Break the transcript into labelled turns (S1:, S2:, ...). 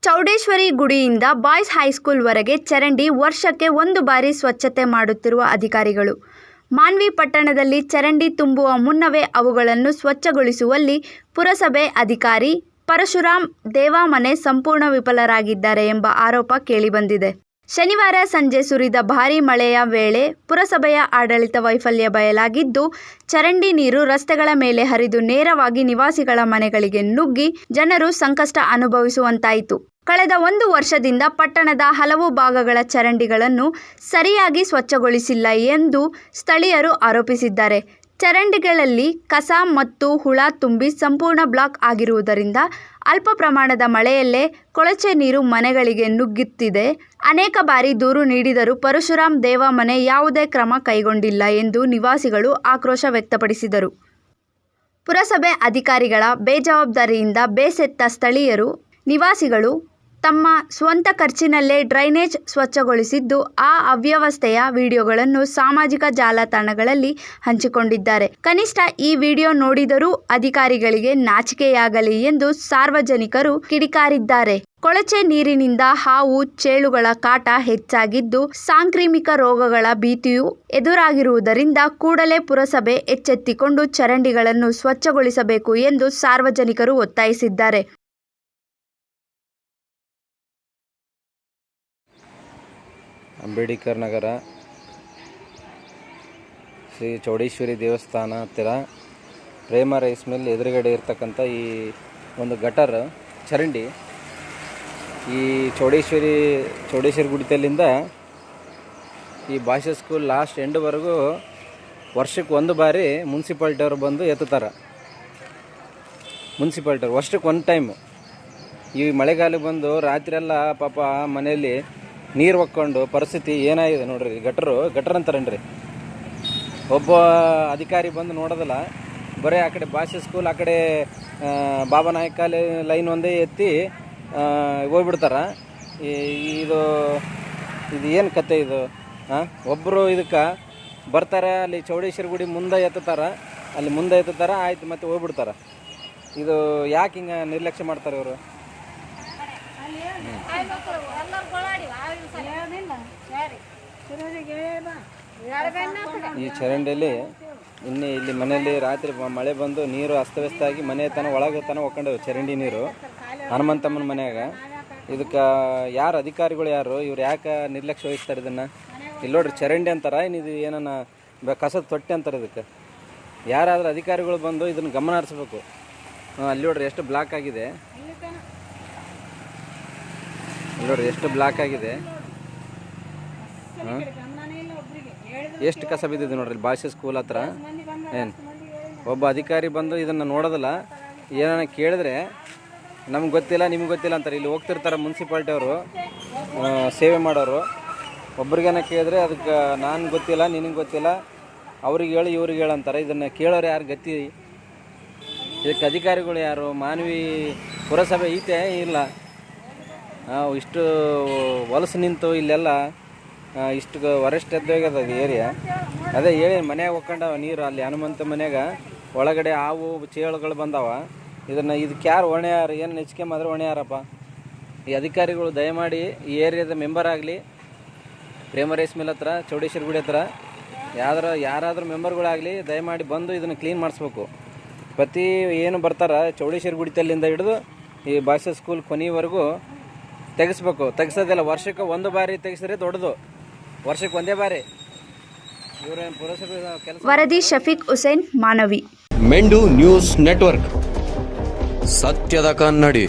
S1: Chowdeshwari ಗುಡಿಯಿಂದ boys ಹೈಸ್ಕೂಲ್ವರೆಗೆ ಚರಂಡಿ ವರ್ಷಕ್ಕೆ ಒಂದು ಬಾರಿ ಸ್ವಚ್ಛತೆ ಮಾಡುತ್ತಿರುವ ಅಧಿಕಾರಿಗಳು. ಮಾನ್ವಿ ಪಟ್ಟಣದಲ್ಲಿ ಚರಂಡಿ ತುಂಬುವ ಮುನ್ನವೇ ಅವುಗಳನ್ನು ಸ್ವಚ್ಛಗೊಳಿಸುವಲ್ಲಿ ಪುರಸಭೆ ಅಧಿಕಾರಿ ಪರಶುರಾಮ್ ದೇವಾಮನೆ ಸಂಪೂರ್ಣ ವಿಫಲರಾಗಿದ್ದಾರೆ ಎಂಬ ಆರೋಪ ಕೇಳಿಬಂದಿದೆ. ಶನಿವಾರ ಸಂಜೆ ಸುರಿದ ಭಾರೀ ಮಳೆಯ ವೇಳೆ ಪುರಸಭೆಯ ಆಡಳಿತ ವೈಫಲ್ಯ ಬಯಲಾಗಿದ್ದು, ಚರಂಡಿ ನೀರು ರಸ್ತೆಗಳ ಮೇಲೆ ಹರಿದು ನೇರವಾಗಿ ನಿವಾಸಿಗಳ ಮನೆಗಳಿಗೆ ನುಗ್ಗಿ ಜನರು ಸಂಕಷ್ಟ ಅನುಭವಿಸುವಂತಾಯಿತು. ಕಳೆದ 1 ವರ್ಷದಿಂದ ಪಟ್ಟಣದ ಹಲವು ಭಾಗಗಳ ಚರಂಡಿಗಳನ್ನು ಸರಿಯಾಗಿ ಸ್ವಚ್ಛಗೊಳಿಸಿಲ್ಲ ಎಂದು ಸ್ಥಳೀಯರು ಆರೋಪಿಸಿದ್ದಾರೆ. ಚರಂಡಿಗಳಲ್ಲಿ ಕಸ ಮತ್ತು ಹುಳ ತುಂಬಿ ಸಂಪೂರ್ಣ ಬ್ಲಾಕ್ ಆಗಿರುವುದರಿಂದ ಅಲ್ಪ ಪ್ರಮಾಣದ ಮಳೆಯಲ್ಲೇ ಕೊಳಚೆ ನೀರು ಮನೆಗಳಿಗೆ ನುಗ್ಗುತ್ತಿದೆ. ಅನೇಕ ಬಾರಿ ದೂರು ನೀಡಿದರೂ ಪರಶುರಾಮ್ ದೇವಾಮನೆ ಯಾವುದೇ ಕ್ರಮ ಕೈಗೊಂಡಿಲ್ಲ ಎಂದು ನಿವಾಸಿಗಳು ಆಕ್ರೋಶ ವ್ಯಕ್ತಪಡಿಸಿದರು. ಪುರಸಭೆ ಅಧಿಕಾರಿಗಳ ಬೇಜವಾಬ್ದಾರಿಯಿಂದ ಬೇಸತ್ತ ಸ್ಥಳೀಯರು, ನಿವಾಸಿಗಳು ತಮ್ಮ ಸ್ವಂತ ಖರ್ಚಿನಲ್ಲೇ ಡ್ರೈನೇಜ್ ಸ್ವಚ್ಛಗೊಳಿಸಿದ್ದು, ಆ ಅವ್ಯವಸ್ಥೆಯ ವಿಡಿಯೋಗಳನ್ನು ಸಾಮಾಜಿಕ ಜಾಲತಾಣಗಳಲ್ಲಿ ಹಂಚಿಕೊಂಡಿದ್ದಾರೆ. ಕನಿಷ್ಠ ಈ ವಿಡಿಯೋ ನೋಡಿದರೂ ಅಧಿಕಾರಿಗಳಿಗೆ ನಾಚಿಕೆಯಾಗಲಿ ಎಂದು ಸಾರ್ವಜನಿಕರು ಕಿಡಿಕಾರಿದ್ದಾರೆ. ಕೊಳಚೆ ನೀರಿನಿಂದ ಹಾವು ಚೇಳುಗಳ ಕಾಟ ಹೆಚ್ಚಾಗಿದ್ದು, ಸಾಂಕ್ರಾಮಿಕ ರೋಗಗಳ ಭೀತಿಯೂ ಎದುರಾಗಿರುವುದರಿಂದ ಕೂಡಲೇ ಪುರಸಭೆ ಎಚ್ಚೆತ್ತುಕೊಂಡು ಚರಂಡಿಗಳನ್ನು ಸ್ವಚ್ಛಗೊಳಿಸಬೇಕು ಎಂದು ಸಾರ್ವಜನಿಕರು ಒತ್ತಾಯಿಸಿದ್ದಾರೆ.
S2: ಅಂಬೇಡ್ಕರ್ ನಗರ ಶ್ರೀ ಚೌಡೇಶ್ವರಿ ದೇವಸ್ಥಾನ ಹತ್ತಿರ ಪ್ರೇಮ ರೈಸ್ ಮಿಲ್ ಎದುರುಗಡೆ ಇರ್ತಕ್ಕಂಥ ಈ ಒಂದು ಗಟರ್ ಚರಂಡಿ ಈ ಚೌಡೇಶ್ವರಿ ಗುಡಿತಲ್ಲಿಂದ ಈ ಭಾಷಾ ಸ್ಕೂಲ್ ಲಾಸ್ಟ್ ಎಂಡ್ವರೆಗೂ ವರ್ಷಕ್ಕೆ 1 ಬಾರಿ ಮುನ್ಸಿಪಾಲ್ಟಿಯವರು ಬಂದು ಎತ್ತುತ್ತಾರೆ. ಮುನ್ಸಿಪಾಲ್ಟಿಯವ್ರು ವರ್ಷಕ್ಕೆ 1 ಟೈಮು. ಈ ಮಳೆಗಾಲಕ್ಕೆ ಬಂದು ರಾತ್ರಿ ಎಲ್ಲ ಪಾಪ ಮನೆಯಲ್ಲಿ ನೀರು ಒಕ್ಕೊಂಡು ಪರಿಸ್ಥಿತಿ ಏನಾಗಿದೆ ನೋಡ್ರಿ. ಗಟರ್ ಅಂತಾರೇನ್ರಿ. ಒಬ್ಬ ಅಧಿಕಾರಿ ಬಂದು ನೋಡೋದಿಲ್ಲ, ಬರೀ ಆ ಕಡೆ ಭಾಷೆ ಸ್ಕೂಲ್ ಆ ಕಡೆ ಬಾಬಾ ನಾಯಕ ಲೈನ್ ಒಂದೇ ಎತ್ತಿ ಹೋಗ್ಬಿಡ್ತಾರ. ಇದು ಏನು ಕತೆ ಇದು? ಒಬ್ಬರು ಇದಕ್ಕೆ ಬರ್ತಾರೆ, ಅಲ್ಲಿ ಚೌಡೇಶ್ವರಿ ಗುಡಿ ಮುಂದೆ ಎತ್ತುತ್ತಾರ, ಆಯ್ತು ಮತ್ತೆ ಹೋಗ್ಬಿಡ್ತಾರ. ಇದು ಯಾಕೆ ಹಿಂಗೆ ನಿರ್ಲಕ್ಷ್ಯ ಮಾಡ್ತಾರೆ ಇವರು? ಈ ಚರಂಡಿಯಲ್ಲಿ ಇಲ್ಲಿ ಮನೆಯಲ್ಲಿ ರಾತ್ರಿ ಮಳೆ ಬಂದು ನೀರು ಅಸ್ತವ್ಯಸ್ತ ಆಗಿ ಮನೆ ಒಳಗೆ ಒಕ್ಕೊಂಡವು ಚರಂಡಿ ನೀರು ಹನುಮಂತಮ್ಮನ ಮನೆಯಾಗ. ಇದಕ್ಕೆ ಯಾರು ಅಧಿಕಾರಿಗಳು ಯಾರು ಇವ್ರು ಯಾಕೆ ನಿರ್ಲಕ್ಷ್ಯ ವಹಿಸ್ತಾರೆ ಇದನ್ನು? ಇಲ್ಲಿ ನೋಡ್ರಿ ಚರಂಡಿ ಅಂತಾರ, ಇದು ಏನನ್ನ ಕಸದ ತೊಟ್ಟೆ ಅಂತಾರೆ. ಇದಕ್ಕೆ ಯಾರಾದರೂ ಅಧಿಕಾರಿಗಳು ಬಂದು ಇದನ್ನು ಗಮನ ಹರಿಸ್ಬೇಕು. ಅಲ್ಲಿ ನೋಡ್ರಿ ಎಷ್ಟು ಬ್ಲಾಕ್ ಆಗಿದೆ, ಎಷ್ಟು ಕಸ ಬಿದ್ದಿದೆ ನೋಡ್ರಿ ಭಾಷೆ ಸ್ಕೂಲ್ ಹತ್ರ. ಒಬ್ಬ ಅಧಿಕಾರಿ ಬಂದು ಇದನ್ನು ನೋಡೋದಿಲ್ಲ. ಏನನ್ನ ಕೇಳಿದ್ರೆ ನಮ್ಗೆ ಗೊತ್ತಿಲ್ಲ, ನಿಮ್ಗೆ ಗೊತ್ತಿಲ್ಲ ಅಂತಾರೆ. ಇಲ್ಲಿ ಹೋಗ್ತಿರ್ತಾರೆ ಮುನ್ಸಿಪಾಲ್ಟಿಯವರು, ಸೇವೆ ಮಾಡೋರು. ಒಬ್ರಿಗೇನ ಕೇಳಿದ್ರೆ ಅದಕ್ಕೆ ನಾನು ಗೊತ್ತಿಲ್ಲ, ನಿನಗೆ ಗೊತ್ತಿಲ್ಲ, ಅವ್ರಿಗೆ ಹೇಳಿ ಇವ್ರಿಗೆ ಹೇಳು ಅಂತಾರೆ. ಇದನ್ನು ಕೇಳೋರು ಯಾರು ಗತಿ? ಇದಕ್ಕೆ ಅಧಿಕಾರಿಗಳು ಯಾರು? ಮಾನವಿ ಪುರಸಭೆ ಐತೆ ಇಲ್ಲ? ಇಷ್ಟು ಹೊಲಸು ನಿಂತು ಇಲ್ಲೆಲ್ಲ ಇಷ್ಟು ವರೆಸ್ಟ್ ಎದ್ದೋಗ್ಯದ ಅದು ಏರಿಯಾ. ಅದೇ ಹೇಳಿ ಮನ್ಯಾಗ ಹೋಗ್ಕೊಂಡವ ನೀರು. ಅಲ್ಲಿ ಹನುಮಂತ ಮನ್ಯಾಗ ಒಳಗಡೆ ಹಾವು ಚೇಳುಗಳು ಬಂದವ. ಇದಕ್ಕೆ ಯಾರು ಹೊಣೆ ಯಾರು? ಏನು ನೆಚ್ಕೊಂಬಂದ್ರೆ ಹೊಣೆ ಯಾರಪ್ಪ? ಈ ಅಧಿಕಾರಿಗಳು ದಯಮಾಡಿ ಈ ಏರಿಯಾದ ಮೆಂಬರ್ ಆಗಲಿ, ಪ್ರೇಮ ರೈಸ್ ಮಿಲ್ ಹತ್ರ ಚೌಡೇಶ್ವರಿ ಗುಡಿ ಹತ್ರ ಯಾರಾದರೂ ಮೆಂಬರ್ಗಳಾಗಲಿ ದಯಮಾಡಿ ಬಂದು ಇದನ್ನು ಕ್ಲೀನ್ ಮಾಡಿಸ್ಬೇಕು. ಪ್ರತಿ ಏನು ಬರ್ತಾರ ಚೌಡೇಶ್ವರಿ ಗುಡಿತಲ್ಲಿಂದ ಹಿಡಿದು ಈ ಭಾಷಾ ಸ್ಕೂಲ್ ಕೊನೆಯವರೆಗೂ ತೆಗೆಸ್ಬೇಕು. ತೆಗೆಸೋದಿಲ್ಲ. ವರ್ಷಕ್ಕೆ 1 ಬಾರಿ ತೆಗೆಸಿದ್ರೆ ದೊಡ್ಡದು, ವರ್ಷಕ್ಕೆ 1 ಬಾರಿ. ಇವರೇನು ಪುರಸಭೆ ಕೆಲಸ?
S1: ವರದಿ ಶಫೀಕ್ ಹುಸೇನ್, ಮಾನವಿ.
S3: ಮೆಂಡು ನ್ಯೂಸ್ ನೆಟ್ವರ್ಕ್, ಸತ್ಯದ ಕನ್ನಡಿ.